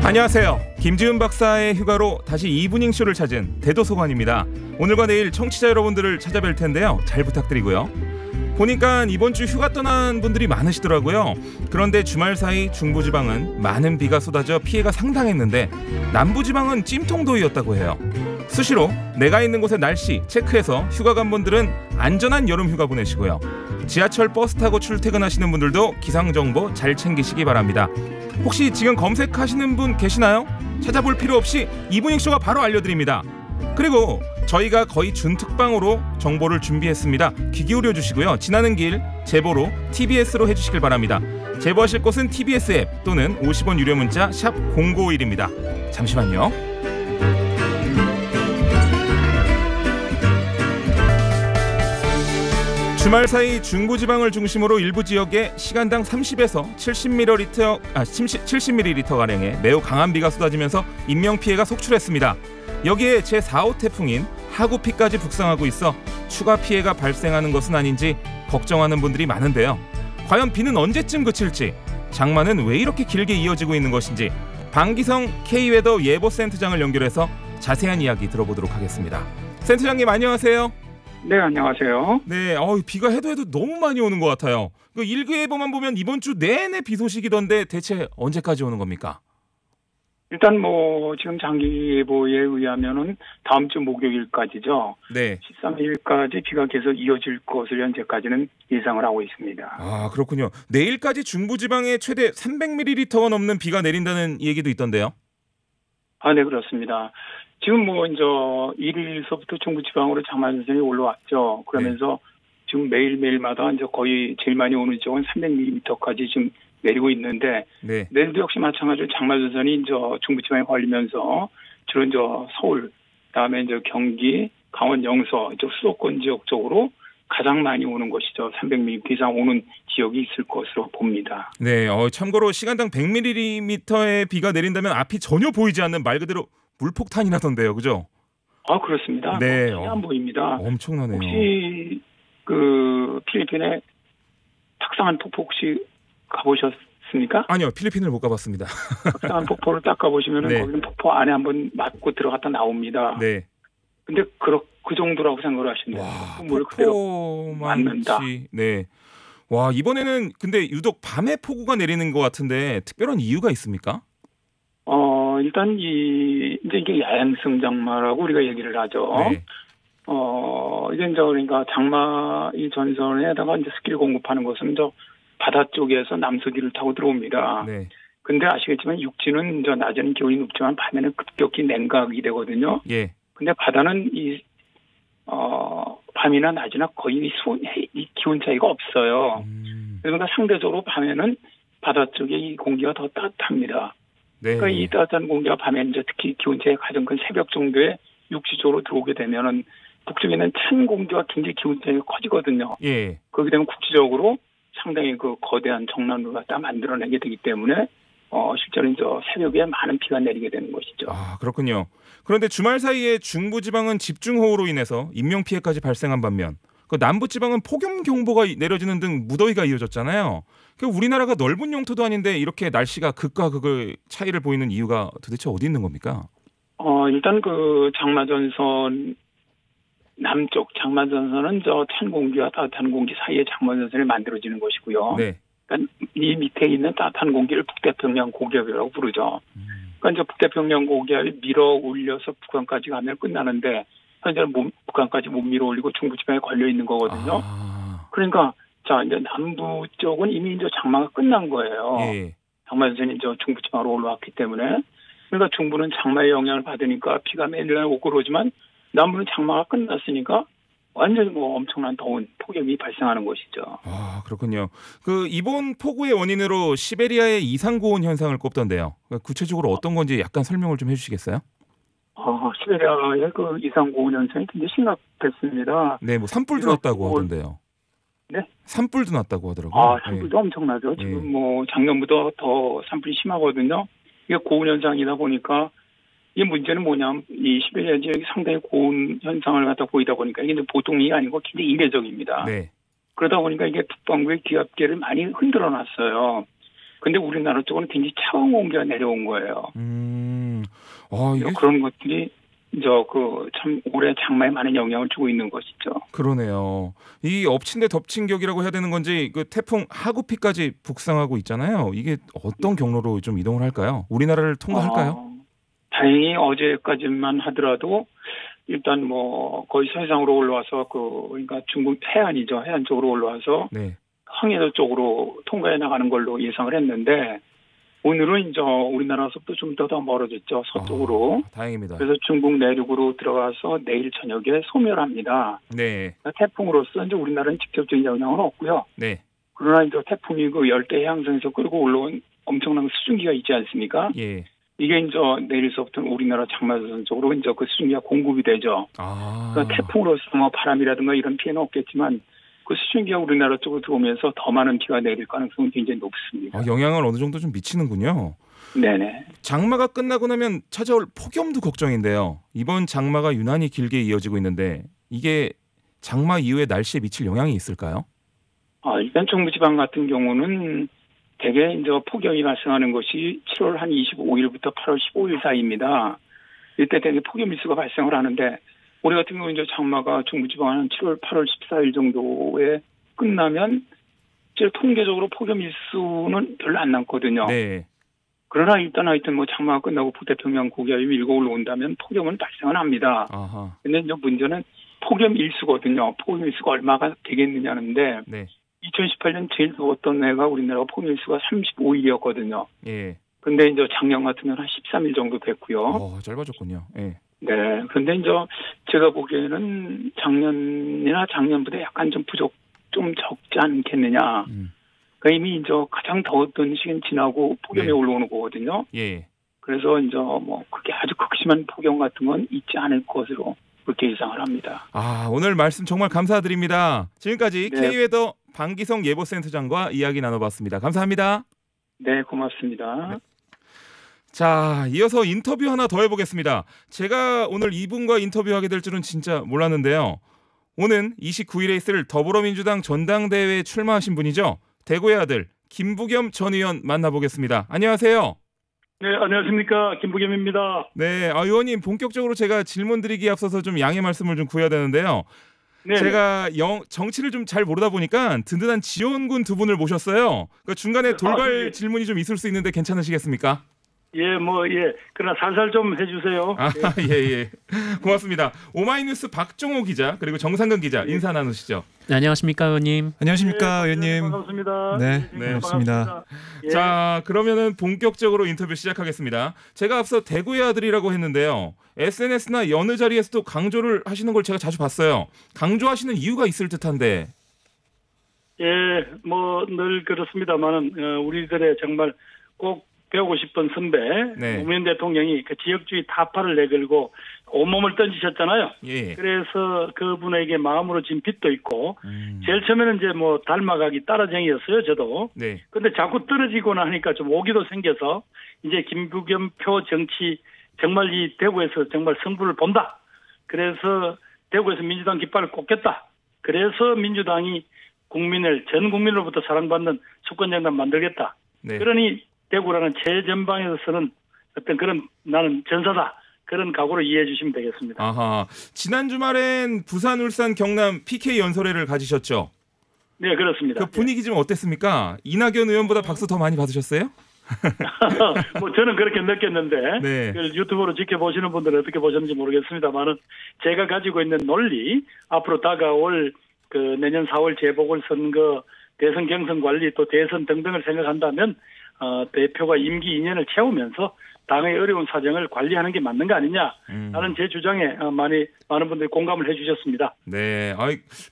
안녕하세요. 김지훈 박사의 휴가로 다시 이브닝쇼를 찾은 대도서관입니다. 오늘과 내일 청취자 여러분들을 찾아뵐 텐데요. 잘 부탁드리고요. 보니까 이번 주 휴가 떠난 분들이 많으시더라고요. 그런데 주말 사이 중부지방은 많은 비가 쏟아져 피해가 상당했는데 남부지방은 찜통더위였다고 해요. 수시로 내가 있는 곳의 날씨 체크해서 휴가 간 분들은 안전한 여름 휴가 보내시고요. 지하철 버스 타고 출퇴근하시는 분들도 기상정보 잘 챙기시기 바랍니다. 혹시 지금 검색하시는 분 계시나요? 찾아볼 필요 없이 이브닝쇼가 바로 알려드립니다. 그리고 저희가 거의 준특방으로 정보를 준비했습니다. 귀 기울여 주시고요. 지나는 길 제보로 TBS로 해주시길 바랍니다. 제보하실 곳은 TBS 앱 또는 50원 유료 문자 샵 0951입니다. 잠시만요. 주말 사이 중부지방을 중심으로 일부 지역에 시간당 30에서 70ml가량의 매우 강한 비가 쏟아지면서 인명피해가 속출했습니다. 여기에 제4호 태풍인 하구피까지 북상하고 있어 추가 피해가 발생하는 것은 아닌지 걱정하는 분들이 많은데요. 과연 비는 언제쯤 그칠지, 장마는 왜 이렇게 길게 이어지고 있는 것인지 방기성 K웨더 예보센터장을 연결해서 자세한 이야기 들어보도록 하겠습니다. 센터장님 안녕하세요. 네, 안녕하세요. 네, 비가 해도 너무 많이 오는 것 같아요. 그 일기예보만 보면 이번 주 내내 비 소식이던데 대체 언제까지 오는 겁니까? 일단 지금 장기예보에 의하면은 다음 주 목요일까지죠. 네. 13일까지 비가 계속 이어질 것을 현재까지는 예상을 하고 있습니다. 아, 그렇군요. 내일까지 중부지방에 최대 300ml가 넘는 비가 내린다는 얘기도 있던데요. 아, 네, 그렇습니다. 지금 이제 1일서부터 중부지방으로 장마전선이 올라왔죠. 그러면서 지금 매일매일마다 이제 거의 제일 많이 오는 지역은 300ml까지 지금 내리고 있는데, 네. 내일도 역시 마찬가지로 장마전선이 이제 중부지방에 걸리면서 주로 이제 서울, 그다음에 이제 경기, 강원 영서 이쪽 수도권 지역 쪽으로 가장 많이 오는 것이죠. 300mm 이상 오는 지역이 있을 것으로 봅니다. 네, 참고로 시간당 100ml의 비가 내린다면 앞이 전혀 보이지 않는 말 그대로 물폭탄이 나던데요, 그죠? 아, 그렇습니다. 네, 안 보입니다. 엄청나네요. 혹시 그 필리핀의 탁상한 폭포 혹시 가보셨습니까? 아니요, 필리핀을 못 가봤습니다. 탁상한 폭포를 딱 가보시면은 네. 거기는 폭포 안에 한번 맞고 들어갔다 나옵니다. 네. 근데 그 정도라고 생각을 하시네요. 와, 물 그대로 폭포만 맞는다. 네. 와, 이번에는 근데 유독 밤에 폭우가 내리는 것 같은데 특별한 이유가 있습니까? 일단 이제 이게 야행성 장마라고 우리가 얘기를 하죠. 네. 이제 그러니까 장마 이 전선에다가 이제 스키를 공급하는 것은 저 바다 쪽에서 남서기를 타고 들어옵니다. 네. 근데 아시겠지만 육지는 저 낮에는 기온이 높지만 밤에는 급격히 냉각이 되거든요. 예. 근데 바다는 밤이나 낮이나 거의 이 기온 차이가 없어요. 그러니까 상대적으로 밤에는 바다 쪽에 이 공기가 더 따뜻합니다. 네. 그러니까 이 따뜻한 공기가 밤에 이제 특히 기온 차이가 가장 큰 새벽 정도에 육지 쪽으로 들어오게 되면은 북쪽에는 찬 공기와 굉장히 기온 차이가 커지거든요. 예. 그렇게 되면 국지적으로 상당히 그 거대한 정난을 갖다 만들어내게 되기 때문에 실제로 이제 새벽에 많은 비가 내리게 되는 것이죠. 아, 그렇군요. 그런데 주말 사이에 중부지방은 집중호우로 인해서 인명피해까지 발생한 반면 그 남부지방은 폭염경보가 내려지는 등 무더위가 이어졌잖아요. 그 우리나라가 넓은 영토도 아닌데 이렇게 날씨가 극과 극의 차이를 보이는 이유가 도대체 어디 있는 겁니까? 일단 그 장마전선 남쪽 장마전선은 저 찬 공기와 따뜻한 공기 사이에 장마전선이 만들어지는 것이고요. 네. 그러니까 이 밑에 있는 따뜻한 공기를 북태평양 고기압이라고 부르죠. 그러니까 이제 북태평양 고기압이 밀어 올려서 북한까지 가면 끝나는데 현재는 북한까지 못 밀어 올리고 중부지방에 걸려 있는 거거든요. 그러니까 자 이제 남부 쪽은 이미 이제 장마가 끝난 거예요. 예. 장마전선이 이제 중부지방으로 올라왔기 때문에 그러니까 중부는 장마의 영향을 받으니까 비가 매일 오고 그러지만 남부는 장마가 끝났으니까 완전히 엄청난 더운 폭염이 발생하는 것이죠. 아, 그렇군요. 그 이번 폭우의 원인으로 시베리아의 이상고온 현상을 꼽던데요. 구체적으로 어떤 건지 약간 설명을 좀 해주시겠어요? 시베리아의 그 이상고온 현상이 굉장히 심각했습니다. 네, 산불도 났다고 하던데요. 네? 산불도 났다고 하더라고요. 산불도 엄청나죠. 지금 작년보다 더 산불이 심하거든요. 이게 고온 현상이다 보니까 이 문제는 뭐냐면 이 시베리아 지역이 상당히 고온 현상을 갖다 보이다 보니까 이게 보통이 아니고 굉장히 이례적입니다. 네. 그러다 보니까 이게 북반구의 기압계를 많이 흔들어 놨어요. 근데 우리나라 쪽은 굉장히 차가운 공기가 내려온 거예요. 이게 그런 것들이 참 올해 장마에 많은 영향을 주고 있는 것이죠. 그러네요. 이 엎친 데 덮친 격이라고 해야 되는 건지 그 태풍 하구피까지 북상하고 있잖아요. 이게 어떤 경로로 좀 이동을 할까요? 우리나라를 통과할까요? 다행히 어제까지만 하더라도 일단 뭐 거의 서해상으로 올라와서 그러니까 중국 해안이죠. 해안 쪽으로 올라와서 네. 항해도 쪽으로 통과해 나가는 걸로 예상을 했는데 오늘은 이제 우리나라로부터 좀 더 멀어졌죠. 서쪽으로. 다행입니다. 그래서 중국 내륙으로 들어가서 내일 저녁에 소멸합니다. 네. 태풍으로서 이제 우리나라는 직접적인 영향은 없고요. 네. 그러나 이제 태풍이 그 열대 해양성에서 끌고 올라온 엄청난 수증기가 있지 않습니까? 예. 이게 이제 내일서부터는 우리나라 장마선 쪽으로 이제 그 수증기가 공급이 되죠. 그러니까 태풍으로서 뭐 바람이라든가 이런 피해는 없겠지만 그 수증기가 우리나라 쪽으로 들어오면서 더 많은 비가 내릴 가능성은 굉장히 높습니다. 영향을 어느 정도 좀 미치는군요. 네네. 장마가 끝나고 나면 찾아올 폭염도 걱정인데요. 이번 장마가 유난히 길게 이어지고 있는데 이게 장마 이후에 날씨에 미칠 영향이 있을까요? 일단 중부지방 같은 경우는 대개 이제 폭염이 발생하는 것이 7월 한 25일부터 8월 15일 사이입니다. 이때 대개 폭염 일수가 발생을 하는데 올해 같은 경우 이제 장마가 중부지방은 7월, 8월 14일 정도에 끝나면 이제 통계적으로 폭염 일수는 별로 안 남거든요. 네. 그러나 일단 하여튼 뭐 장마가 끝나고 북태평양 고기압이 밀고 올라온다면 폭염은 발생은 합니다. 근데 이제 문제는 폭염 일수거든요. 폭염 일수가 얼마가 되겠느냐는데 네. 2018년 제일 더웠던 해가 우리나라가 폭염 일수가 35일이었거든요. 예. 근데 이제 작년 같으면 한 13일 정도 됐고요. 짧아졌군요. 예. 네. 근데 이제 제가 보기에는 작년이나 작년보다 약간 좀 적지 않겠느냐. 그러니까 이미 이제 가장 더웠던 시기는 지나고 폭염이 올라오는 거거든요. 예. 그래서 이제 뭐 그렇게 아주 극심한 폭염 같은 건 있지 않을 것으로 그렇게 예상을 합니다. 오늘 말씀 정말 감사드립니다. 지금까지 네. K웨더 방기성 예보센터장과 이야기 나눠봤습니다. 감사합니다. 네, 고맙습니다. 네. 자, 이어서 인터뷰 하나 더 해보겠습니다. 제가 오늘 이분과 인터뷰하게 될 줄은 진짜 몰랐는데요. 오는 29일에 있을 더불어민주당 전당대회에 출마하신 분이죠. 대구의 아들 김부겸 전 의원 만나보겠습니다. 안녕하세요. 네, 안녕하십니까. 김부겸입니다. 네, 의원님 본격적으로 제가 질문 드리기에 앞서서 좀 양해 말씀을 좀 구해야 되는데요. 네. 제가 정치를 좀 잘 모르다 보니까 든든한 지원군 두 분을 모셨어요. 그러니까 중간에 돌발 네. 질문이 좀 있을 수 있는데 괜찮으시겠습니까? 그러나 살살 좀 해주세요. 예. 고맙습니다. 오마이뉴스 박종호 기자 그리고 정상근 기자 인사 나누시죠. 네, 안녕하십니까 의원님. 안녕하십니까 의원님. 반갑습니다. 네, 반갑습니다. 예. 자, 그러면은 본격적으로 인터뷰 시작하겠습니다. 제가 앞서 대구의 아들이라고 했는데요. SNS나 여느 자리에서도 강조를 하시는 걸 제가 자주 봤어요. 강조하시는 이유가 있을 듯한데. 늘 그렇습니다만은 우리들의 정말 꼭 배우고 싶은 선배 네. 노무현 대통령이 그 지역주의 타파를 내걸고 온몸을 던지셨잖아요. 예. 그래서 그분에게 마음으로 진 빚도 있고 제일 처음에는 이제 뭐 닮아가기 따라쟁이였어요, 저도. 네. 근데 자꾸 떨어지고 나니까 좀 오기도 생겨서 이제 김부겸 표 정치 정말 이 대구에서 정말 승부를 본다. 그래서 대구에서 민주당 깃발을 꽂겠다. 그래서 민주당이 전 국민으로부터 사랑받는 수권정당 만들겠다. 네. 그러니 대구라는 최전방에서는 어떤 그런 나는 전사다. 그런 각오로 이해해 주시면 되겠습니다. 아하. 지난 주말엔 부산, 울산, 경남 PK 연설회를 가지셨죠? 네, 그렇습니다. 그 분위기 좀 어땠습니까? 이낙연 의원보다 박수 더 많이 받으셨어요? 뭐 저는 그렇게 느꼈는데 네. 그 유튜브로 지켜보시는 분들은 어떻게 보셨는지 모르겠습니다만은 제가 가지고 있는 논리 앞으로 다가올 그 내년 4월 재보궐선거 대선 경선 관리 또 대선 등등을 생각한다면 대표가 임기 2년을 채우면서 당의 어려운 사정을 관리하는 게 맞는 거 아니냐 라는 제 주장에 많은 분들이 공감을 해 주셨습니다. 네.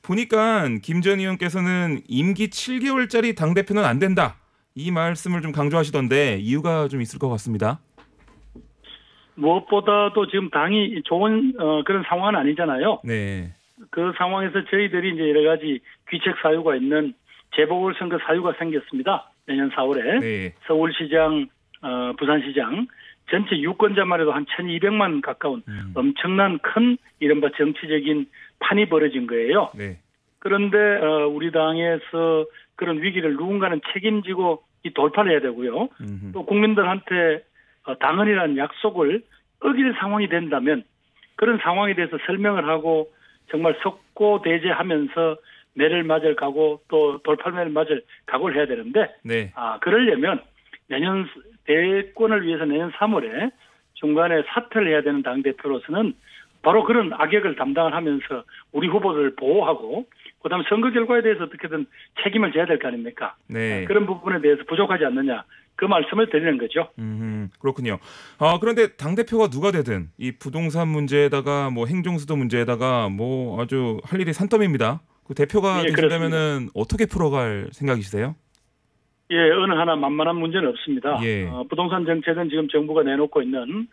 보니까 김 전 의원께서는 임기 7개월짜리 당대표는 안 된다. 이 말씀을 좀 강조하시던데 이유가 좀 있을 것 같습니다. 무엇보다도 지금 당이 좋은 그런 상황은 아니잖아요. 네. 그 상황에서 저희들이 이제 여러 가지 귀책 사유가 있는 재보궐선거 사유가 생겼습니다. 내년 4월에 네. 서울시장, 부산시장 전체 유권자만 해도 한 1200만 가까운 엄청난 큰 이른바 정치적인 판이 벌어진 거예요. 네. 그런데 우리 당에서 그런 위기를 누군가는 책임지고 이 돌파를 해야 되고요. 또 국민들한테 당헌이라는 약속을 어길 상황이 된다면 그런 상황에 대해서 설명을 하고 정말 석고대죄하면서 매를 맞을 각오 또 돌팔매를 맞을 각오를 해야 되는데 네. 그러려면 내년 대권을 위해서 내년 3월에 중간에 사퇴를 해야 되는 당대표로서는 바로 그런 악역을 담당을 하면서 우리 후보들을 보호하고 그다음 선거 결과에 대해서 어떻게든 책임을 져야 될 거 아닙니까? 네. 그런 부분에 대해서 부족하지 않느냐 그 말씀을 드리는 거죠. 그렇군요. 그런데 당 대표가 누가 되든 이 부동산 문제에다가 뭐 행정수도 문제에다가 뭐 아주 할 일이 산더미입니다. 그 대표가 되신다면은 어떻게 풀어갈 생각이시세요? 예, 어느 하나 만만한 문제는 없습니다. 예. 부동산 정책은 지금 정부가 내놓고 있는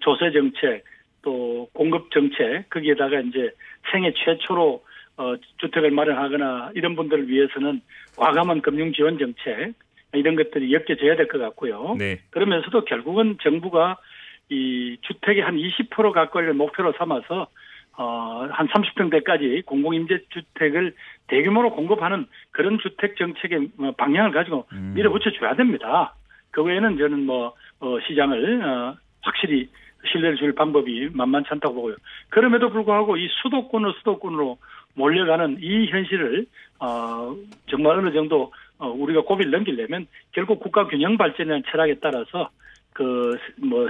조세 정책 또 공급 정책 거기에다가 이제 생애 최초로 주택을 마련하거나 이런 분들을 위해서는 과감한 금융 지원 정책 이런 것들이 엮여져야 될 것 같고요. 네. 그러면서도 결국은 정부가 이 주택의 한 20% 가까이를 목표로 삼아서 한 30평대까지 공공임대주택을 대규모로 공급하는 그런 주택 정책의 방향을 가지고 밀어붙여줘야 됩니다. 그 외에는 저는 시장을 확실히 신뢰를 줄 방법이 만만치 않다고 보고요. 그럼에도 불구하고 이 수도권으로 몰려가는 이 현실을 정말 어느 정도 우리가 고비를 넘기려면 결국 국가 균형 발전이라는 철학에 따라서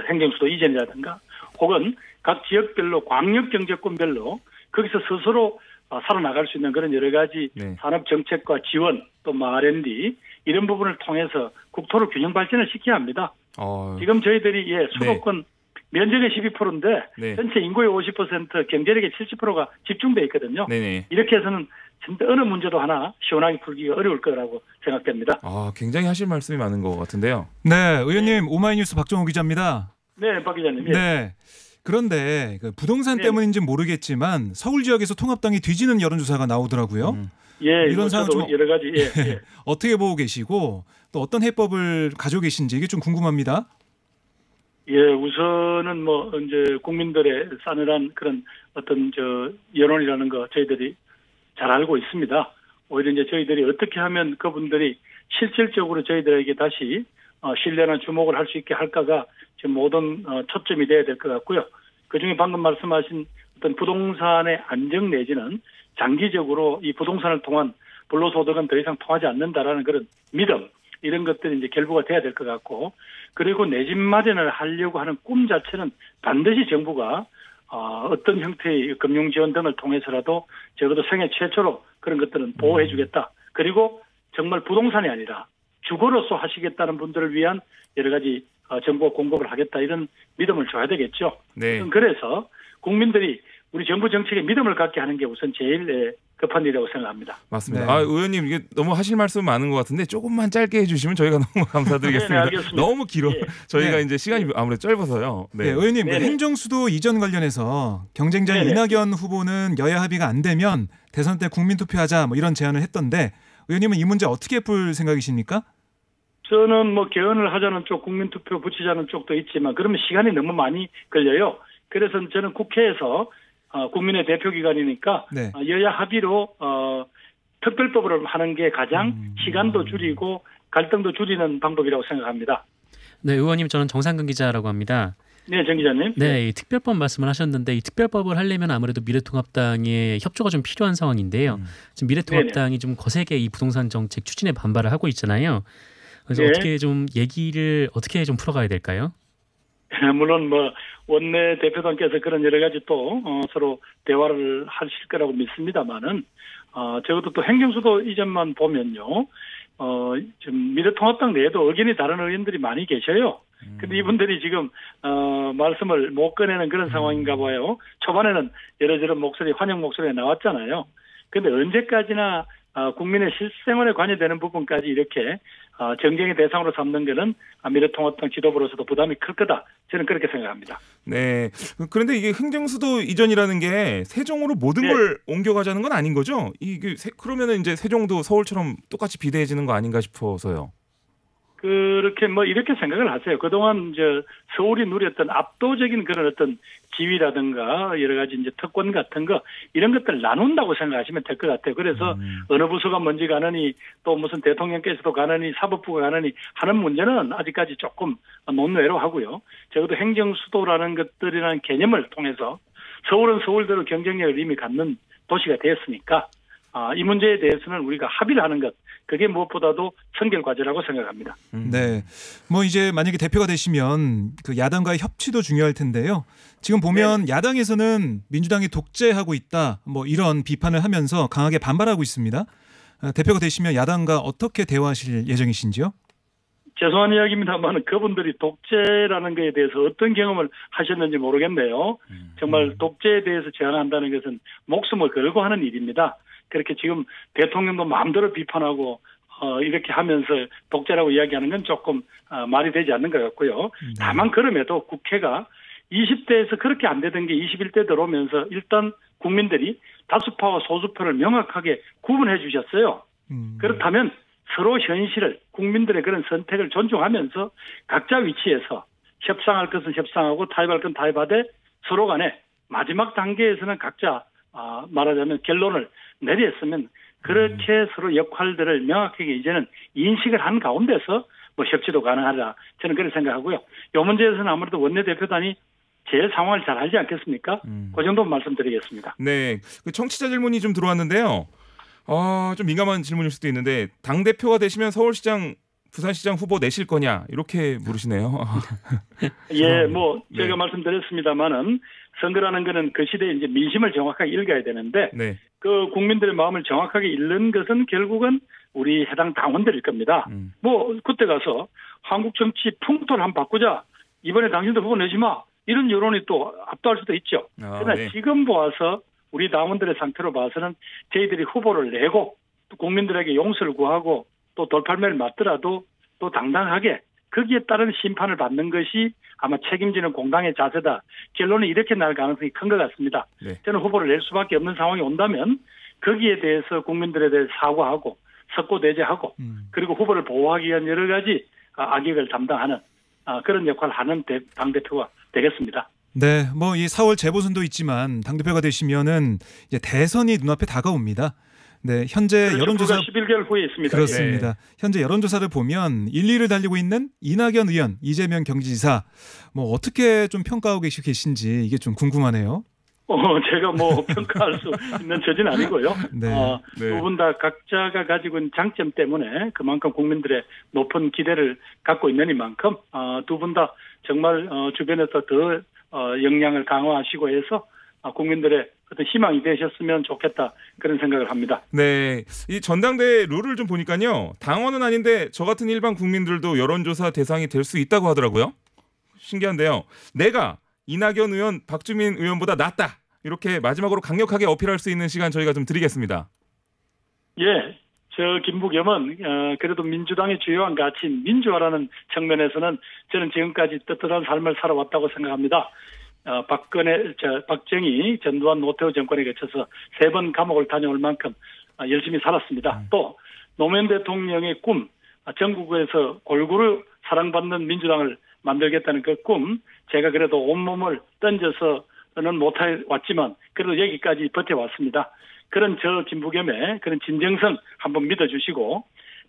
행정수도 이전이라든가 혹은 각 지역별로 광역 경제권별로 거기서 스스로 살아나갈 수 있는 그런 여러 가지 네. 산업 정책과 지원 또 R&D 이런 부분을 통해서 국토를 균형 발전을 시켜야 합니다. 지금 저희들이 수도권 면적의 12%인데 네. 전체 인구의 50% 경제력의 70%가 집중돼 있거든요. 네네. 이렇게 해서는 진짜 어느 문제도 하나 시원하게 풀기가 어려울 거라고 생각됩니다. 굉장히 하실 말씀이 많은 것 같은데요. 네, 의원님 오마이뉴스 박정호 기자입니다. 네, 박 기자님. 네. 그런데 부동산 때문인지는 모르겠지만 서울 지역에서 통합당이 뒤지는 여론조사가 나오더라고요. 예, 이런 상황 좀 여러 가지 예. 어떻게 보고 계시고 또 어떤 해법을 가지고 계신지 이게 좀 궁금합니다. 예, 우선은 이제 국민들의 싸늘한 그런 어떤 여론이라는 거 저희들이 잘 알고 있습니다. 오히려 이제 저희들이 어떻게 하면 그분들이 실질적으로 저희들에게 다시 신뢰나 주목을 할 수 있게 할까가 지금 모든 초점이 돼야 될 것 같고요. 그중에 방금 말씀하신 어떤 부동산의 안정 내지는 장기적으로 이 부동산을 통한 불로소득은 더 이상 통하지 않는다라는 그런 믿음 이런 것들이 이제 결부가 돼야 될 것 같고 그리고 내 집 마련을 하려고 하는 꿈 자체는 반드시 정부가 어떤 형태의 금융 지원 등을 통해서라도 적어도 생애 최초로 그런 것들은 보호해 주겠다. 그리고 정말 부동산이 아니라 주거로서 하시겠다는 분들을 위한 여러 가지 정부가 공급을 하겠다 이런 믿음을 줘야 되겠죠. 네. 그래서 국민들이 우리 정부 정책에 믿음을 갖게 하는 게 우선 제일 급한 일이라고 생각합니다. 맞습니다. 네. 의원님 이게 너무 하실 말씀 많은 것 같은데 조금만 짧게 해주시면 저희가 너무 감사드리겠습니다. 네, 알겠습니다. 너무 길어. 저희가 네. 이제 시간이 아무래도 짧아서요. 네, 의원님 네네. 행정수도 이전 관련해서 경쟁자인 네네. 이낙연 후보는 여야 합의가 안 되면 대선 때 국민투표하자 이런 제안을 했던데 의원님은 이 문제 어떻게 풀 생각이십니까? 저는 개헌을 하자는 쪽, 국민투표 붙이자는 쪽도 있지만 그러면 시간이 너무 많이 걸려요. 그래서 저는 국회에서 국민의 대표기관이니까 네. 여야 합의로 특별법을 하는 게 가장 시간도 줄이고 갈등도 줄이는 방법이라고 생각합니다. 네, 의원님 저는 정상근 기자라고 합니다. 네, 정 기자님. 네, 이 특별법 말씀을 하셨는데 이 특별법을 하려면 아무래도 미래통합당의 협조가 좀 필요한 상황인데요. 지금 미래통합당이 좀 거세게 이 부동산 정책 추진에 반발을 하고 있잖아요. 그래서 네. 어떻게 좀 풀어가야 될까요? 물론 원내 대표단께서 그런 여러 가지 또 서로 대화를 하실 거라고 믿습니다만은 적어도 또 행정수도 이전만 보면요. 지금 미래통합당 내에도 의견이 다른 의원들이 많이 계셔요. 근데 이분들이 지금 말씀을 못 꺼내는 그런 상황인가 봐요. 초반에는 여러저런 환영 목소리가 나왔잖아요. 근데 언제까지나 국민의 실생활에 관여되는 부분까지 이렇게 정쟁의 대상으로 삼는 것은 미래통합당 지도부로서도 부담이 클 거다. 저는 그렇게 생각합니다. 네. 그런데 이게 행정수도 이전이라는 게 세종으로 모든 걸 옮겨가자는 건 아닌 거죠? 그러면은 이제 세종도 서울처럼 똑같이 비대해지는 거 아닌가 싶어서요. 그렇게 뭐 이렇게 생각을 하세요. 그동안 서울이 누렸던 압도적인 그런 어떤 지위라든가 여러 가지 이제 특권 같은 거 이런 것들 나눈다고 생각하시면 될 것 같아요. 그래서 어느 부서가 먼저 가느니 또 무슨 대통령께서도 가느니 사법부가 가느니 하는 문제는 아직까지 조금 논외로 하고요. 적어도 행정 수도라는 것들이라는 개념을 통해서 서울은 서울대로 경쟁력을 이미 갖는 도시가 되었으니까 이 문제에 대해서는 우리가 합의를 하는 것 그게 무엇보다도 선결 과제라고 생각합니다. 네, 뭐 이제 만약에 대표가 되시면 그 야당과의 협치도 중요할 텐데요. 지금 보면 네. 야당에서는 민주당이 독재하고 있다, 뭐 이런 비판을 하면서 강하게 반발하고 있습니다. 대표가 되시면 야당과 어떻게 대화하실 예정이신지요? 죄송한 이야기입니다만 그분들이 독재라는 것에 대해서 어떤 경험을 하셨는지 모르겠네요. 정말 독재에 대해서 제안한다는 것은 목숨을 걸고 하는 일입니다. 그렇게 지금 대통령도 마음대로 비판하고 이렇게 하면서 독재라고 이야기하는 건 조금 말이 되지 않는 것 같고요. 다만 그럼에도 국회가 20대에서 그렇게 안 되던 게 21대 들어오면서 일단 국민들이 다수파와 소수표를 명확하게 구분해 주셨어요. 그렇다면 서로 현실을 국민들의 그런 선택을 존중하면서 각자 위치에서 협상할 것은 협상하고 타협할 건 타협하되 서로 간에 마지막 단계에서는 각자 말하자면 결론을 내렸으면 그렇게 서로 역할들을 명확하게 이제는 인식을 한 가운데서 뭐 협치도 가능하다. 저는 그렇게 생각하고요. 이 문제에서는 아무래도 원내대표단이 제일 상황을 잘 알지 않겠습니까? 그 정도 말씀드리겠습니다. 네, 그 청취자 질문이 좀 들어왔는데요. 좀 민감한 질문일 수도 있는데 당 대표가 되시면 서울시장, 부산시장 후보 내실 거냐 이렇게 물으시네요. 예, 뭐 제가 네. 말씀드렸습니다만은 선거라는 거는 그 시대에 이제 민심을 정확하게 읽어야 되는데 네. 그 국민들의 마음을 정확하게 읽는 것은 결국은 우리 해당 당원들일 겁니다. 뭐 그때 가서 한국 정치 풍토를 한번 바꾸자. 이번에 당신도 후보 내지 마. 이런 여론이 또 압도할 수도 있죠. 그러나 네. 지금 보아서 우리 당원들의 상태로 봐서는 저희들이 후보를 내고 또 국민들에게 용서를 구하고 또 돌팔매를 맞더라도 또 당당하게 거기에 따른 심판을 받는 것이 아마 책임지는 공당의 자세다. 결론은 이렇게 날 가능성이 큰 것 같습니다. 네. 저는 후보를 낼 수밖에 없는 상황이 온다면 거기에 대해서 국민들에 대해 사과하고 석고대죄하고 그리고 후보를 보호하기 위한 여러 가지 악역을 담당하는 그런 역할을 하는 당대표가 되겠습니다. 네, 뭐 이 4월 재보선도 있지만 당대표가 되시면은 이제 대선이 눈앞에 다가옵니다. 네, 현재 그렇죠. 여론조사 11개월 후에 있습니다. 그렇습니다. 현재 여론조사를 보면 1, 2를 달리고 있는 이낙연 의원, 이재명 경기지사 뭐 어떻게 좀 평가하고 계신지 이게 좀 궁금하네요. 제가 뭐 평가할 수 있는 처지는 아니고요. 네. 네. 두 분 다 각자가 가지고 있는 장점 때문에 그만큼 국민들의 높은 기대를 갖고 있는 이만큼 두 분 다 정말 주변에서 더 역량을 강화하시고 해서 국민들의 어떤 희망이 되셨으면 좋겠다 그런 생각을 합니다. 네, 이 전당대회 룰을 좀 보니까요. 당원은 아닌데 저 같은 일반 국민들도 여론조사 대상이 될 수 있다고 하더라고요. 신기한데요. 내가 이낙연 의원, 박주민 의원보다 낫다. 이렇게 마지막으로 강력하게 어필할 수 있는 시간 저희가 좀 드리겠습니다. 저 김부겸은 그래도 민주당의 주요한 가치인 민주화라는 측면에서는 저는 지금까지 떳떳한 삶을 살아왔다고 생각합니다. 박정희, 전두환, 노태우 정권에 거쳐서 3번 감옥을 다녀올 만큼 열심히 살았습니다. 또 노무현 대통령의 꿈, 전국에서 골고루 사랑받는 민주당을 만들겠다는 그 꿈, 제가 그래도 온몸을 던져서는 못해왔지만 그래도 여기까지 버텨왔습니다. 그런 김부겸의 그런 진정성 한번 믿어주시고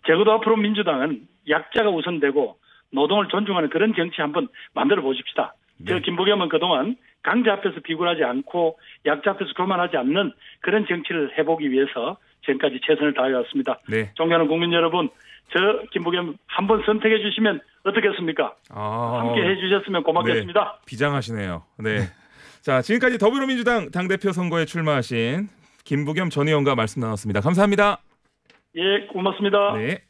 적어도 앞으로 민주당은 약자가 우선되고 노동을 존중하는 그런 정치 한번 만들어 보십시다. 네. 김부겸은 그동안 강자 앞에서 비굴하지 않고 약자 앞에서 교만하지 않는 그런 정치를 해보기 위해서 지금까지 최선을 다해왔습니다. 네. 존경하는 국민 여러분, 김부겸 한번 선택해 주시면 어떻겠습니까? 함께 해주셨으면 고맙겠습니다. 네, 비장하시네요. 네. 자, 지금까지 더불어민주당 당대표 선거에 출마하신 김부겸 전 의원과 말씀 나눴습니다. 감사합니다. 예, 고맙습니다. 네.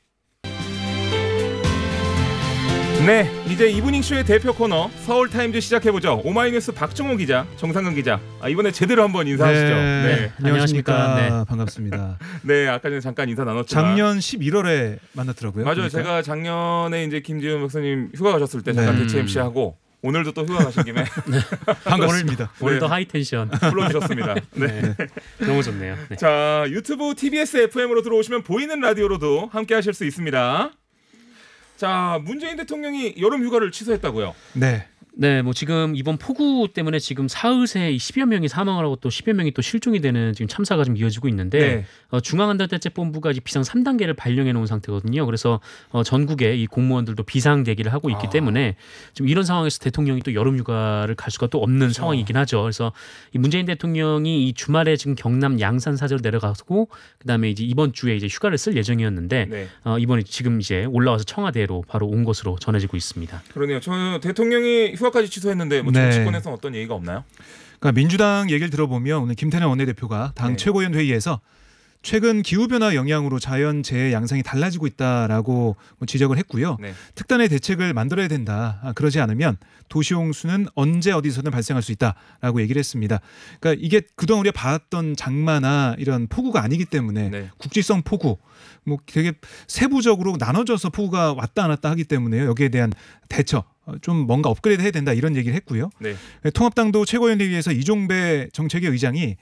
네, 이제 이브닝 쇼의 대표 코너 서울타임즈 시작해보죠. 오마이뉴스 박정호 기자, 정상근 기자. 이번에 제대로 한번 인사하시죠. 네, 안녕하십니까. 네, 반갑습니다. 네, 아까 전에 잠깐 인사 나눴지만 작년 11월에 만났더라고요. 맞아요. 그러니까. 제가 작년에 이제 김지훈 박사님 휴가 가셨을 때 잠깐 대체 MC 하고 오늘도 또 휴가 가신 김에 반갑습니다. 오늘도 하이텐션 불러주셨습니다. 네. 너무 좋네요. 네. 자, 유튜브 TBS FM으로 들어오시면 보이는 라디오로도 함께 하실 수 있습니다. 자, 문재인 대통령이 여름 휴가를 취소했다고요? 네. 네, 뭐 지금 이번 폭우 때문에 지금 사흘새 10여 명이 사망을 하고 또 10여 명이 또 실종이 되는 지금 참사가 좀 이어지고 있는데 중앙안전대책본부가 이제 비상 3단계를 발령해 놓은 상태거든요. 그래서 전국에 이 공무원들도 비상 대기를 하고 있기 때문에 지금 이런 상황에서 대통령이 또 여름 휴가를 갈 수가 또 없는 상황이긴 하죠. 그래서 이 문재인 대통령이 이 주말에 지금 경남 양산 사저로 내려가고 그다음에 이제 이번 주에 이제 휴가를 쓸 예정이었는데 이번에 지금 이제 올라와서 청와대로 바로 온 것으로 전해지고 있습니다. 그러네요. 저 대통령이 휴가까지 취소했는데 뭐 정치권에서 어떤 얘기가 없나요? 그러니까 민주당 얘기를 들어보면 오늘 김태년 원내대표가 당 최고위원 회의에서 최근 기후변화 영향으로 자연재해 양상이 달라지고 있다라고 지적을 했고요. 특단의 대책을 만들어야 된다. 그러지 않으면 도시홍수는 언제 어디서든 발생할 수 있다라고 얘기를 했습니다. 그러니까 이게 그동안 우리가 봐왔던 장마나 이런 폭우가 아니기 때문에 국지성 폭우 뭐 되게 세부적으로 나눠져서 폭우가 왔다 안 왔다 하기 때문에요. 여기에 대한 대처 좀 뭔가 업그레이드 해야 된다 이런 얘기를 했고요. 통합당도 최고위원회의에서 이종배 정책위 의장이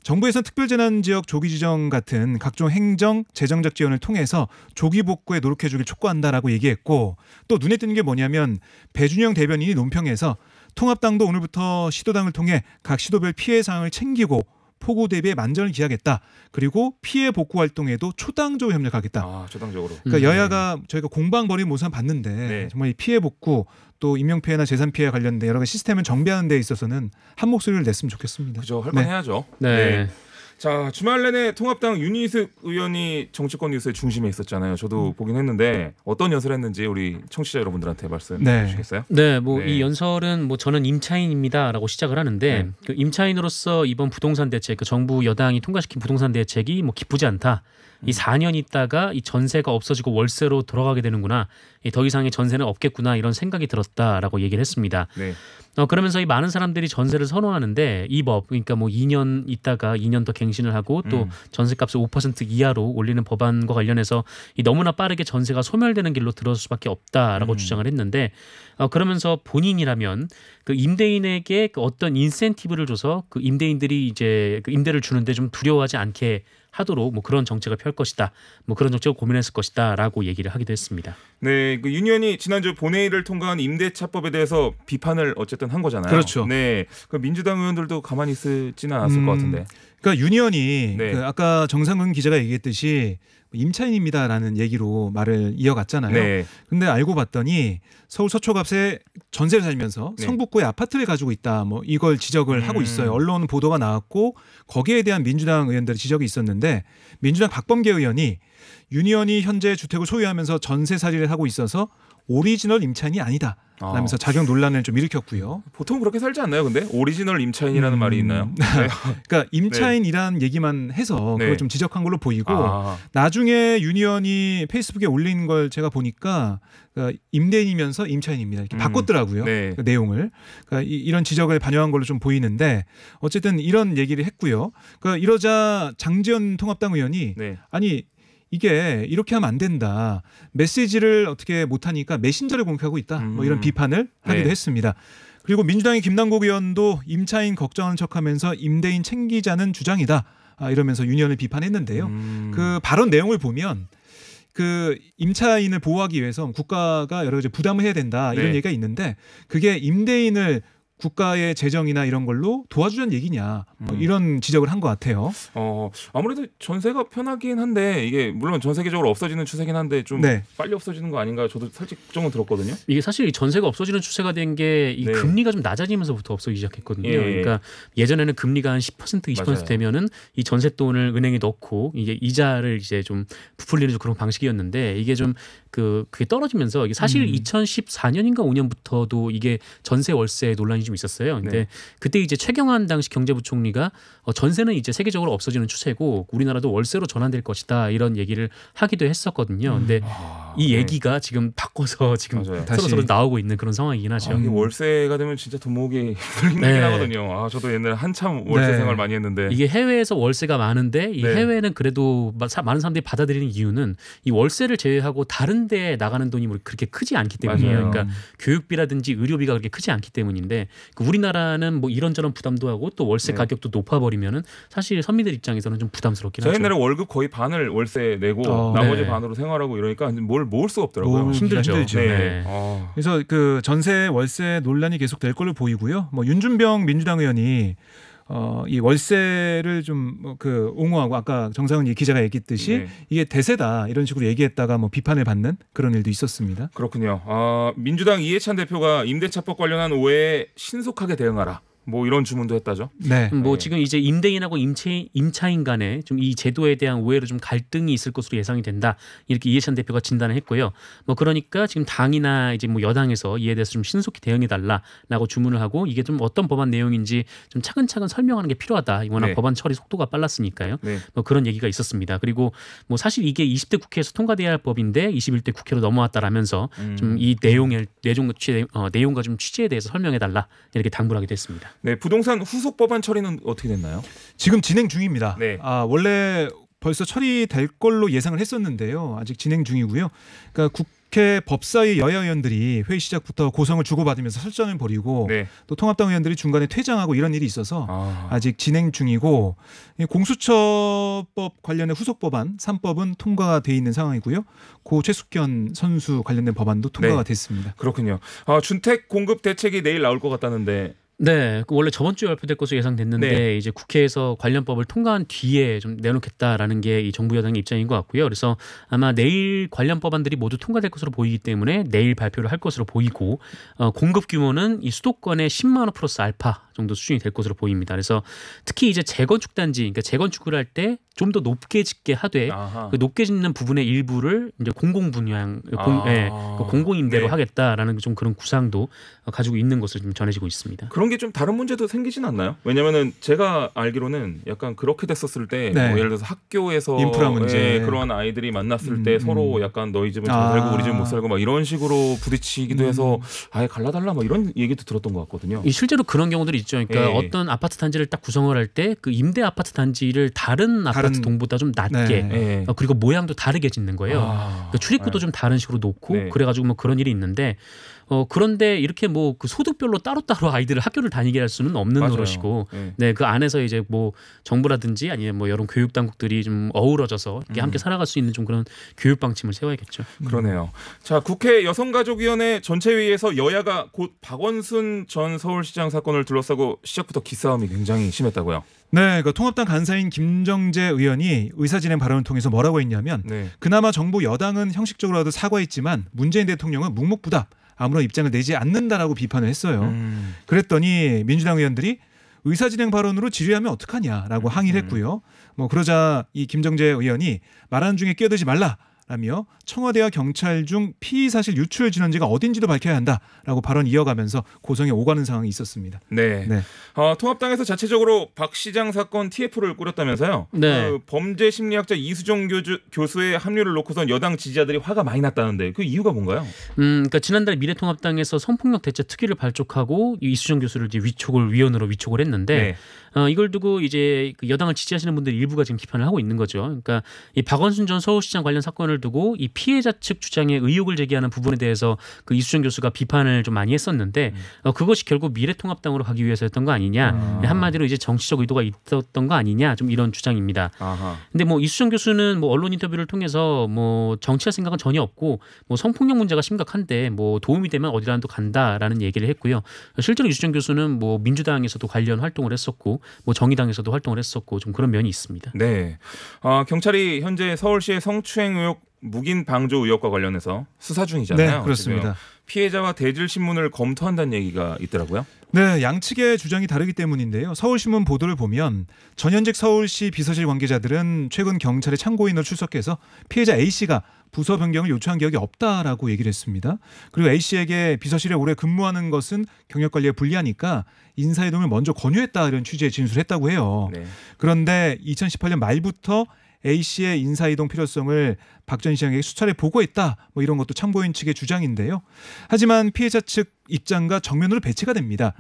정부에서 특별재난지역 조기 지정 같은 각종 행정, 재정적 지원을 통해서 조기 복구에 노력해 주길 촉구한다라고 얘기했고 또 눈에 띄는 게 뭐냐면 배준영 대변인이 논평에서 통합당도 오늘부터 시도당을 통해 각 시도별 피해 사항을 챙기고 폭우 대비에 만전을 기하겠다. 그리고 피해 복구 활동에도 초당적으로 협력하겠다. 초당적으로. 그러니까 여야가 저희가 공방 벌인 모습을 봤는데 정말 이 피해 복구 또 인명 피해나 재산 피해 관련된 여러 가지 시스템을 정비하는 데 있어서는 한 목소리를 냈으면 좋겠습니다. 그죠. 할 건 해야죠. 자, 주말 내내 통합당 윤희숙 의원이 정치권 뉴스의 중심에 있었잖아요. 저도 보긴 했는데 어떤 연설을 했는지 우리 청취자 여러분들한테 말씀해 주시겠어요? 네, 뭐 이 연설은 뭐 저는 임차인입니다라고 시작을 하는데 그 임차인으로서 이번 부동산 대책, 그 정부 여당이 통과시킨 부동산 대책이 뭐 기쁘지 않다. 이 4년 있다가 이 전세가 없어지고 월세로 돌아가게 되는구나. 더 이상의 전세는 없겠구나 이런 생각이 들었다라고 얘기를 했습니다. 그러면서 이 많은 사람들이 전세를 선호하는데 이 법, 그러니까 뭐 2년 있다가 2년 더 갱신을 하고 또 전세값을 5% 이하로 올리는 법안과 관련해서 이 너무나 빠르게 전세가 소멸되는 길로 들어설 수밖에 없다라고 주장을 했는데 그러면서 본인이라면 그 임대인에게 그 어떤 인센티브를 줘서 그 임대인들이 이제 그 임대를 주는데 좀 두려워하지 않게 하도록 뭐 그런 정책을 펼 것이다. 뭐 그런 정책을 고민했을 것이다라고 얘기를 하기도 했습니다. 네, 그 윤 의원이 지난주 본회의를 통과한 임대차법에 대해서 비판을 어쨌든 한 거잖아요. 그렇죠. 네, 그 민주당 의원들도 가만히 있지는 않았을 것 같은데. 그러니까 윤 의원이 그 아까 정상근 기자가 얘기했듯이 임차인입니다라는 얘기로 말을 이어갔잖아요. 근데 알고 봤더니 서울 서초갑에 전세를 살면서 성북구에 아파트를 가지고 있다. 뭐 이걸 지적을 하고 있어요. 언론 보도가 나왔고 거기에 대한 민주당 의원들의 지적이 있었는데 민주당 박범계 의원이 윤 의원이 현재 주택을 소유하면서 전세살이를 하고 있어서 오리지널 임차인이 아니다. 라면서 자격 논란을 좀 일으켰고요. 보통 그렇게 살지 않나요? 근데 오리지널 임차인이라는 말이 있나요? 그러니까 임차인이란 얘기만 해서 그걸 좀 지적한 걸로 보이고 나중에 윤 의원이 페이스북에 올린 걸 제가 보니까 그러니까 임대인이면서 임차인입니다. 이렇게 바꿨더라고요. 그 내용을. 그러니까 이런 지적을 반영한 걸로 좀 보이는데 어쨌든 이런 얘기를 했고요. 그러니까 이러자 장지현 통합당 의원이 아니 이게 이렇게 하면 안 된다. 메시지를 어떻게 못하니까 메신저를 공격하고 있다. 뭐 이런 비판을 하기도 했습니다. 그리고 민주당의 김남국 의원도 임차인 걱정하는 척하면서 임대인 챙기자는 주장이다. 이러면서 윤 의원을 비판했는데요. 그 발언 내용을 보면 그 임차인을 보호하기 위해서 국가가 여러 가지 부담을 해야 된다. 이런 얘기가 있는데 그게 임대인을 국가의 재정이나 이런 걸로 도와주자는 얘기냐 이런 지적을 한 것 같아요. 아무래도 전세가 편하긴 한데 이게 물론 전 세계적으로 없어지는 추세긴 한데 좀 빨리 없어지는 거 아닌가 저도 살짝 걱정은 들었거든요. 이게 사실 전세가 없어지는 추세가 된 게 이 금리가 좀 낮아지면서부터 없어지기 시작했거든요. 그러니까 예전에는 금리가 한 10% 20% 되면은 이 전세돈을 은행에 넣고 이게 이자를 이제 좀 부풀리는 그런 방식이었는데 이게 좀 그게 떨어지면서 이게 사실 2014년인가 5년부터도 이게 전세 월세 논란이 좀 있었어요. 근데 그때 이제 최경환 당시 경제부총리가 전세는 이제 세계적으로 없어지는 추세고 우리나라도 월세로 전환될 것이다 이런 얘기를 하기도 했었거든요. 근데 이 얘기가 지금 바꿔서 지금 서로 나오고 있는 그런 상황이긴 하죠. 이게 월세가 되면 진짜 돈 모으기 힘들긴 하거든요. 저도 옛날에 한참 월세 생활 많이 했는데 이게 해외에서 월세가 많은데 이 해외는 그래도 많은 사람들이 받아들이는 이유는 이 월세를 제외하고 다른 데에 나가는 돈이 그렇게 크지 않기 때문이에요. 그러니까 교육비라든지 의료비가 그렇게 크지 않기 때문인데 우리나라는 뭐 이런저런 부담도 하고 또 월세 네. 가격도 높아버리면은 사실 서민들 입장에서는 좀 부담스럽긴 하죠. 저희 옛날에 월급 거의 반을 월세 내고 나머지 네. 반으로 생활하고 이러니까 뭘 모을 수가 없더라고요. 힘들죠. 네. 그래서 그 전세 월세 논란이 계속 될 걸로 보이고요. 뭐 윤준병 민주당 의원이 이 월세를 좀 그 옹호하고 아까 정상훈 기자가 얘기했듯이 네. 이게 대세다 이런 식으로 얘기했다가 뭐 비판을 받는 그런 일도 있었습니다. 그렇군요. 민주당 이해찬 대표가 임대차법 관련한 오해에 신속하게 대응하라. 뭐 이런 주문도 했다죠. 네. 뭐 지금 이제 임대인하고 임차인 간에 좀 이 제도에 대한 오해로 좀 갈등이 있을 것으로 예상이 된다. 이렇게 이해찬 대표가 진단을 했고요. 뭐 그러니까 지금 당이나 이제 뭐 여당에서 이에 대해서 좀 신속히 대응해 달라라고 주문을 하고 이게 좀 어떤 법안 내용인지 좀 차근차근 설명하는 게 필요하다. 워낙 네. 법안 처리 속도가 빨랐으니까요. 네. 뭐 그런 얘기가 있었습니다. 그리고 뭐 사실 이게 20대 국회에서 통과돼야 할 법인데 21대 국회로 넘어왔다라면서 좀 이 내용과 좀 취지에 대해서 설명해 달라 이렇게 당부를 하게 됐습니다. 네, 부동산 후속 법안 처리는 어떻게 됐나요? 지금 진행 중입니다. 네. 원래 벌써 처리될 걸로 예상을 했었는데요. 아직 진행 중이고요. 그러니까 국회 법사위 여야 의원들이 회의 시작부터 고성을 주고받으면서 설전을 벌이고 네. 또 통합당 의원들이 중간에 퇴장하고 이런 일이 있어서 아. 아직 진행 중이고 공수처법 관련의 후속 법안 3법은 통과가 돼 있는 상황이고요. 고 최숙현 선수 관련된 법안도 통과가 네. 됐습니다. 그렇군요. 준택 공급 대책이 내일 나올 것 같다는데. 네, 원래 저번 주에 발표될 것으로 예상됐는데 네. 이제 국회에서 관련 법을 통과한 뒤에 좀 내놓겠다라는 게 이 정부 여당의 입장인 것 같고요. 그래서 아마 내일 관련 법안들이 모두 통과될 것으로 보이기 때문에 내일 발표를 할 것으로 보이고 공급 규모는 이 수도권의 10만 원 플러스 알파 정도 수준이 될 것으로 보입니다. 그래서 특히 이제 재건축 단지, 그러니까 재건축을 할 때 좀 더 높게 짓게 하되 그 높게 짓는 부분의 일부를 이제 공공 분양, 공공 임대로 네. 하겠다라는 좀 그런 구상도 가지고 있는 것으로 좀 전해지고 있습니다. 그런 게 좀 다른 문제도 생기진 않나요? 왜냐면은 제가 알기로는 약간 그렇게 됐었을 때 네. 뭐 예를 들어서 학교에서 인프라 문제. 그런 아이들이 만났을 때 서로 약간 너희 집은 잘 살고 우리 집은 못 살고 막 이런 식으로 부딪히기도 해서 아예 갈라달라 뭐 이런 얘기도 들었던 것 같거든요. 실제로 그런 경우들이 있죠. 그러니까 예. 어떤 아파트 단지를 딱 구성을 할 때 그 임대 아파트 단지를 다른 아파트 동보다 좀 낮게 네. 그리고 모양도 다르게 짓는 거예요. 그러니까 출입구도 좀 다른 식으로 놓고 네. 그래가지고 뭐 그런 일이 있는데 그런데 이렇게 뭐 그 소득별로 따로따로 아이들을 학교를 다니게 할 수는 없는 맞아요. 노릇이고 네. 네, 그 안에서 이제 뭐 정부라든지 아니면 뭐 여러 교육 당국들이 좀 어우러져서 이렇게 함께 살아갈 수 있는 좀 그런 교육 방침을 세워야겠죠. 그러네요. 자, 국회 여성가족위원회 전체회의에서 여야가 곧 박원순 전 서울시장 사건을 둘러싸고 시작부터 기싸움이 굉장히 심했다고요. 네, 그 통합당 간사인 김정재 의원이 의사진행 발언을 통해서 뭐라고 했냐면 네. 그나마 정부 여당은 형식적으로라도 사과했지만 문재인 대통령은 묵묵부답 아무런 입장을 내지 않는다라고 비판을 했어요. 그랬더니 민주당 의원들이 의사진행 발언으로 질의하면 어떡하냐라고 항의를 했고요. 뭐 그러자 이 김정재 의원이 말하는 중에 끼어들지 말라라며 청와대와 경찰 중 피의 사실 유출 진원지가 어딘지도 밝혀야 한다라고 발언 이어가면서 고성에 오가는 상황이 있었습니다. 네. 네. 통합당에서 자체적으로 박 시장 사건 TF를 꾸렸다면서요. 네. 그 범죄 심리학자 이수정 교수의 합류를 놓고선 여당 지지자들이 화가 많이 났다는데 그 이유가 뭔가요? 그러니까 지난달 미래통합당에서 성폭력 대책 특위를 발족하고 이수정 교수를 이제 위원으로 위촉을 했는데 이걸 두고 이제 그 여당을 지지하시는 분들 일부가 지금 비판을 하고 있는 거죠. 그러니까 이 박원순 전 서울시장 관련 사건을 두고 이 피해자 측 주장에 의혹을 제기하는 부분에 대해서 그 이수정 교수가 비판을 좀 많이 했었는데 그것이 결국 미래통합당으로 가기 위해서였던 거 아니냐. 한마디로 이제 정치적 의도가 있었던 거 아니냐. 좀 이런 주장입니다. 아하. 근데 뭐 이수정 교수는 뭐 언론 인터뷰를 통해서 뭐 정치할 생각은 전혀 없고 뭐 성폭력 문제가 심각한데 뭐 도움이 되면 어디라도 간다라는 얘기를 했고요. 실제로 이수정 교수는 뭐 민주당에서도 관련 활동을 했었고 뭐 정의당에서도 활동을 했었고 좀 그런 면이 있습니다. 네. 경찰이 현재 서울시의 성추행 의혹 묵인 방조 의혹과 관련해서 수사 중이잖아요. 네, 그렇습니다. 지금 피해자와 대질 신문을 검토한다는 얘기가 있더라고요. 네, 양측의 주장이 다르기 때문인데요. 서울신문 보도를 보면 전현직 서울시 비서실 관계자들은 최근 경찰의 참고인으로 출석해서 피해자 A씨가 부서 변경을 요청한 기억이 없다라고 얘기를 했습니다. 그리고 A씨에게 비서실에 오래 근무하는 것은 경력관리에 불리하니까 인사이동을 먼저 권유했다 이런 취지의 진술을 했다고 해요. 네. 그런데 2018년 말부터 A씨의 인사이동 필요성을 박 전 시장에게 수차례 보고했다 뭐 이런 것도 참고인 측의 주장인데요. 하지만 피해자 측 입장과 정면으로 배치가 됩니다.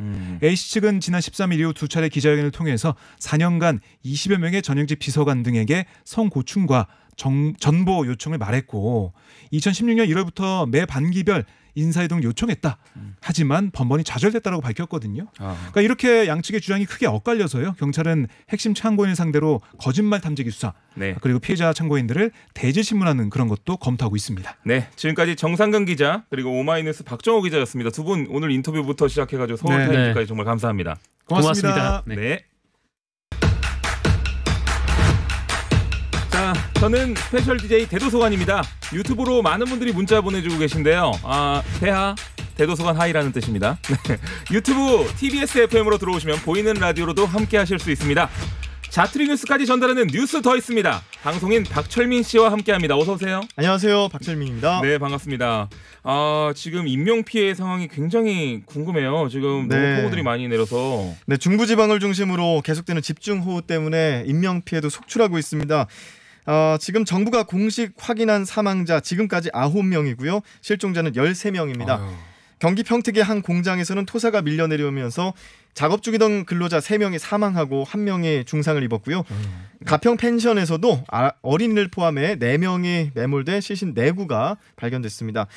A씨 측은 지난 13일 이후 두 차례 기자회견을 통해서 4년간 20여 명의 전현직 비서관 등에게 성고충과 전보 요청을 말했고 2016년 1월부터 매 반기별 인사이동을 요청했다. 하지만 번번이 좌절됐다라고 밝혔거든요. 그러니까 이렇게 양측의 주장이 크게 엇갈려서요. 경찰은 핵심 참고인 상대로 거짓말 탐지기 수사 그리고 피해자 참고인들을 대질 신문하는 그런 것도 검토하고 있습니다. 네, 지금까지 정상근 기자 그리고 오마이뉴스 박정호 기자였습니다. 두 분 오늘 인터뷰부터 시작해가지고 서울타임즈까지 정말 감사합니다. 고맙습니다. 네. 자, 저는 스페셜 DJ 대도서관입니다. 유튜브로 많은 분들이 문자 보내주고 계신데요. 대하 대도서관 하이라는 뜻입니다. 유튜브 TBS FM으로 들어오시면 보이는 라디오로도 함께 하실 수 있습니다. 자투리 뉴스까지 전달하는 뉴스 더 있습니다. 방송인 박철민 씨와 함께합니다. 어서 오세요. 안녕하세요, 박철민입니다. 네, 반갑습니다. 지금 인명 피해 상황이 굉장히 궁금해요. 지금 너무 폭우들이 많이 내려서. 네, 중부지방을 중심으로 계속되는 집중호우 때문에 인명 피해도 속출하고 있습니다. 지금 정부가 공식 확인한 사망자 지금까지 9명이고요. 실종자는 13명입니다. 경기 평택의 한 공장에서는 토사가 밀려 내려오면서 작업 중이던 근로자 3명이 사망하고 1명이 중상을 입었고요. 가평 펜션에서도 어린이를 포함해 4명이 매몰돼 시신 4구가 발견됐습니다.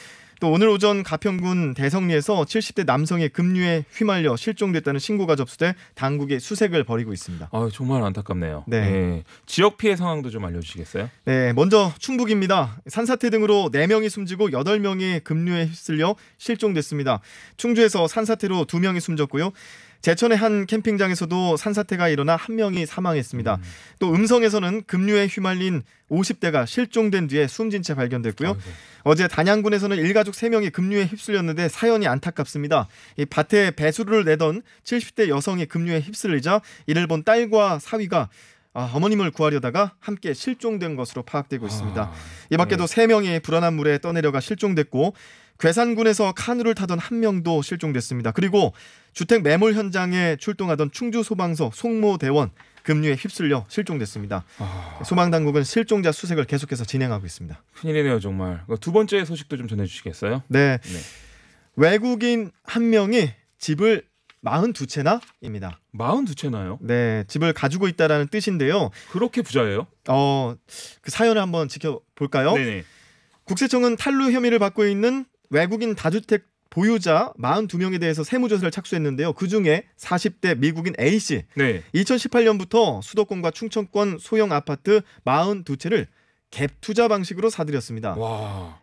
또 오늘 오전 가평군 대성리에서 70대 남성의 급류에 휘말려 실종됐다는 신고가 접수돼 당국이 수색을 벌이고 있습니다. 정말 안타깝네요. 네. 지역 피해 상황도 좀 알려주시겠어요? 네, 먼저 충북입니다. 산사태 등으로 4명이 숨지고 8명이 급류에 휩쓸려 실종됐습니다. 충주에서 산사태로 2명이 숨졌고요. 제천의 한 캠핑장에서도 산사태가 일어나 1명이 사망했습니다. 또 음성에서는 급류에 휘말린 50대가 실종된 뒤에 숨진 채 발견됐고요. 어제 단양군에서는 일가족 3명이 급류에 휩쓸렸는데 사연이 안타깝습니다. 이 밭에 배수를 내던 70대 여성이 급류에 휩쓸리자 이를 본 딸과 사위가 어머님을 구하려다가 함께 실종된 것으로 파악되고 있습니다. 이 밖에도 3명이 불안한 물에 떠내려가 실종됐고 괴산군에서 카누를 타던 1명도 실종됐습니다. 그리고 주택 매몰 현장에 출동하던 충주 소방서 송모대원 급류에 휩쓸려 실종됐습니다. 소방당국은 실종자 수색을 계속해서 진행하고 있습니다. 큰일이네요, 정말. 두 번째 소식도 좀 전해주시겠어요? 네. 외국인 1명이 집을 42채나입니다. 42채나요? 네, 집을 가지고 있다라는 뜻인데요. 그렇게 부자예요? 그 사연을 한번 지켜볼까요? 네네. 국세청은 탈루 혐의를 받고 있는 외국인 다주택 보유자 42명에 대해서 세무조사를 착수했는데요. 그중에 40대 미국인 A씨 2018년부터 수도권과 충청권 소형 아파트 42채를 갭 투자 방식으로 사들였습니다.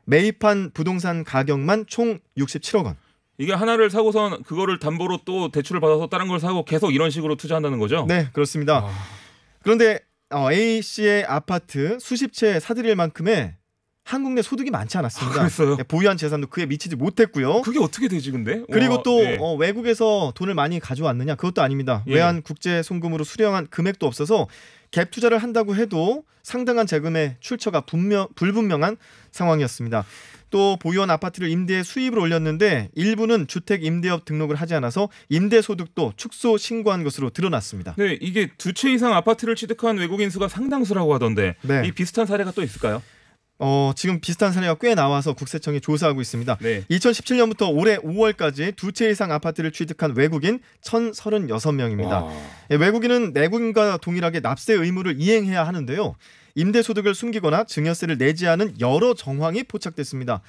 매입한 부동산 가격만 총 67억 원. 이게 하나를 사고선 그거를 담보로 또 대출을 받아서 다른 걸 사고 계속 이런 식으로 투자한다는 거죠? 네, 그렇습니다. 그런데 A씨의 아파트 수십 채 사들일 만큼의 한국 내 소득이 많지 않았습니다. 그랬어요? 보유한 재산도 그에 미치지 못했고요. 그게 어떻게 되지 근데? 그리고 또 외국에서 돈을 많이 가져왔느냐? 그것도 아닙니다. 외환 국제 송금으로 수령한 금액도 없어서 갭 투자를 한다고 해도 상당한 자금의 출처가 불분명한 상황이었습니다. 또 보유한 아파트를 임대해 수입을 올렸는데 일부는 주택 임대업 등록을 하지 않아서 임대 소득도 축소 신고한 것으로 드러났습니다. 네, 이게 2채 이상 아파트를 취득한 외국인 수가 상당수라고 하던데 이 비슷한 사례가 또 있을까요? 지금 비슷한 사례가 꽤 나와서 국세청이 조사하고 있습니다. 2017년부터 올해 5월까지 2채 이상 아파트를 취득한 외국인 1,036명입니다. 외국인은 내국인과 동일하게 납세 의무를 이행해야 하는데요. 임대소득을 숨기거나 증여세를 내지 않은 여러 정황이 포착됐습니다.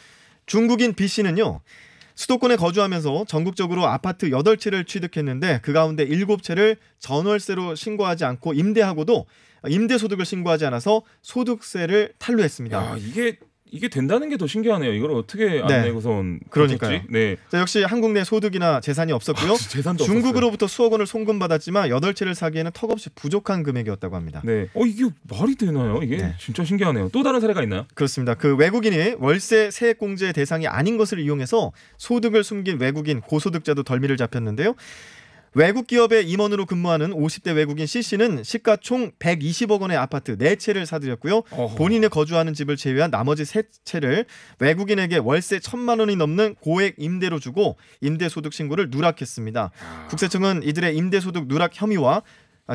중국인 B씨는요. 수도권에 거주하면서 전국적으로 아파트 8채를 취득했는데 그 가운데 7채를 전월세로 신고하지 않고 임대하고도 임대소득을 신고하지 않아서 소득세를 탈루했습니다. 이게 된다는 게 더 신기하네요. 이걸 어떻게 안 내고선 그러니까요. 네. 자, 역시 한국 내 소득이나 재산이 없었고요. 재산도 중국으로부터 수억 원을 송금받았지만 8채를 사기에는 턱없이 부족한 금액이었다고 합니다. 네. 이게 말이 되나요? 이게 진짜 신기하네요. 또 다른 사례가 있나요? 그렇습니다. 그 외국인이 월세 세액공제 대상이 아닌 것을 이용해서 소득을 숨긴 외국인 고소득자도 덜미를 잡혔는데요. 외국 기업의 임원으로 근무하는 50대 외국인 C씨는 시가 총 120억 원의 아파트 4채를 사들였고요. 본인이 거주하는 집을 제외한 나머지 3채를 외국인에게 월세 1,000만 원이 넘는 고액 임대로 주고 임대소득 신고를 누락했습니다. 국세청은 이들의 임대소득 누락 혐의와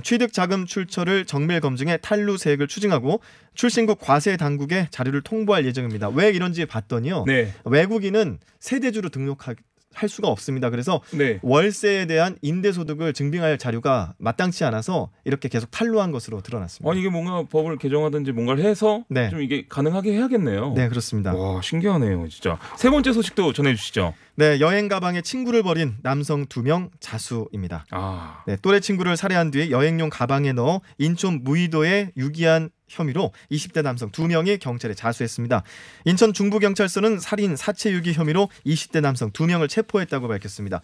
취득자금 출처를 정밀 검증해 탈루 세액을 추징하고 출신국 과세 당국에 자료를 통보할 예정입니다. 왜 이런지 봤더니요. 외국인은 세대주로 등록하기 할 수가 없습니다. 그래서 네. 월세에 대한 임대소득을 증빙할 자료가 마땅치 않아서 이렇게 계속 탈루한 것으로 드러났습니다. 아니 이게 뭔가 법을 개정하든지 뭔가를 해서 네. 좀 이게 가능하게 해야겠네요. 네, 그렇습니다. 와, 신기하네요, 진짜. 세 번째 소식도 전해주시죠. 네, 여행 가방에 친구를 버린 남성 2명 자수입니다. 아, 네, 또래 친구를 살해한 뒤에 여행용 가방에 넣어 인천 무의도에 유기한 혐의로 20대 남성 2명이 경찰에 자수했습니다. 인천 중부경찰서는 살인, 사체 유기 혐의로 20대 남성 2명을 체포했다고 밝혔습니다.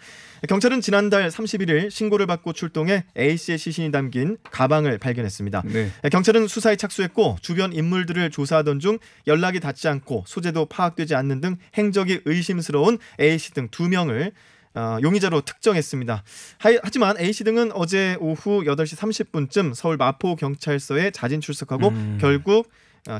경찰은 지난달 31일 신고를 받고 출동해 A씨의 시신이 담긴 가방을 발견했습니다. 네. 경찰은 수사에 착수했고 주변 인물들을 조사하던 중 연락이 닿지 않고 소재도 파악되지 않는 등 행적이 의심스러운 A씨 등 2명을 용의자로 특정했습니다. 하지만 A씨 등은 어제 오후 8시 30분쯤 서울 마포경찰서에 자진 출석하고 결국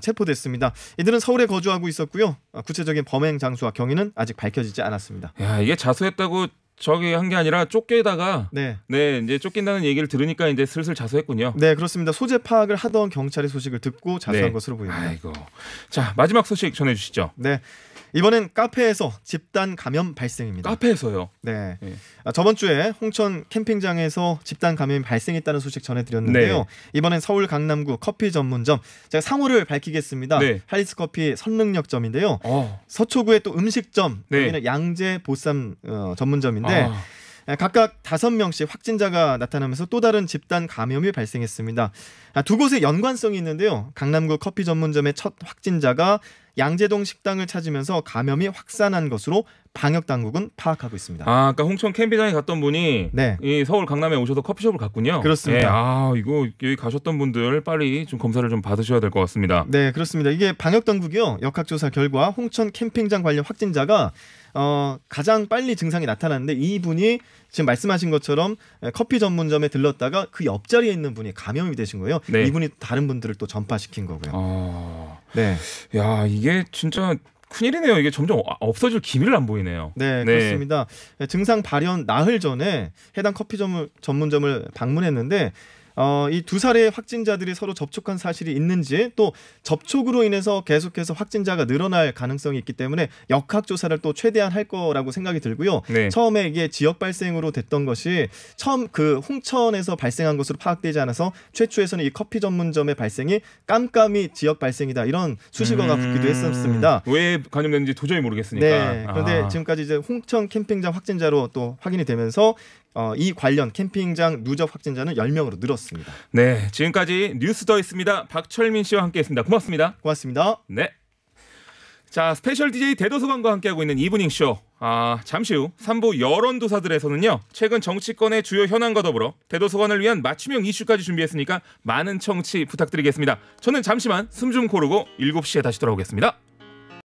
체포됐습니다. 이들은 서울에 거주하고 있었고요. 구체적인 범행 장소와 경위는 아직 밝혀지지 않았습니다. 야, 이게 자수했다고 저기 한 게 아니라 쫓기다가 네, 이제 쫓긴다는 얘기를 들으니까 이제 슬슬 자수했군요. 네, 그렇습니다. 소재 파악을 하던 경찰의 소식을 듣고 자수한 네. 것으로 보입니다. 아이고. 자, 마지막 소식 전해주시죠. 네, 이번엔 카페에서 집단 감염 발생입니다. 카페에서요. 네. 네. 저번 주에 홍천 캠핑장에서 집단 감염이 발생했다는 소식 전해드렸는데요. 네. 이번엔 서울 강남구 커피 전문점, 제가 상호를 밝히겠습니다. 네. 할리스 커피 선릉역점인데요. 어. 서초구의 또 음식점, 네. 여기는 양재 보쌈 전문점인데 아. 각각 5명씩 확진자가 나타나면서 또 다른 집단 감염이 발생했습니다. 두 곳의 연관성이 있는데요. 강남구 커피 전문점의 첫 확진자가 양재동 식당을 찾으면서 감염이 확산한 것으로 방역 당국은 파악하고 있습니다. 아, 아까 홍천 캠핑장에 갔던 분이 네. 이 서울 강남에 오셔서 커피숍을 갔군요. 그렇습니다. 네, 아, 이거 여기 가셨던 분들 빨리 좀 검사를 좀 받으셔야 될 것 같습니다. 네, 그렇습니다. 이게 방역 당국이요. 역학조사 결과 홍천 캠핑장 관련 확진자가 가장 빨리 증상이 나타났는데 이분이 지금 말씀하신 것처럼 커피 전문점에 들렀다가 그 옆자리에 있는 분이 감염이 되신 거예요. 네. 이분이 다른 분들을 또 전파시킨 거고요. 아, 네, 야, 이게 진짜 큰일이네요. 이게 점점 없어질 기미를 안 보이네요. 네, 그렇습니다. 증상 발현 나흘 전에 해당 커피 전문점을 방문했는데 이 두 사례의 확진자들이 서로 접촉한 사실이 있는지 또 접촉으로 인해서 계속해서 확진자가 늘어날 가능성이 있기 때문에 역학조사를 또 최대한 할 거라고 생각이 들고요. 네. 처음에 이게 지역 발생으로 됐던 것이 처음 그 홍천에서 발생한 것으로 파악되지 않아서 최초에서는 이 커피 전문점의 발생이 깜깜이 지역 발생이다 이런 수식어가 붙기도 했었습니다. 왜 감염됐는지 도저히 모르겠으니까. 네, 그런데 지금까지 이제 홍천 캠핑장 확진자로 또 확인이 되면서 이 관련 캠핑장 누적 확진자는 10명으로 늘었습니다. 네, 지금까지 뉴스 더 있습니다. 박철민 씨와 함께했습니다. 고맙습니다. 고맙습니다. 네. 자, 스페셜 DJ 대도서관과 함께하고 있는 이브닝 쇼. 잠시 후 3부 여론조사들에서는요. 최근 정치권의 주요 현안과 더불어 대도서관을 위한 맞춤형 이슈까지 준비했으니까 많은 청취 부탁드리겠습니다. 저는 잠시만 숨 좀 고르고 7시에 다시 돌아오겠습니다.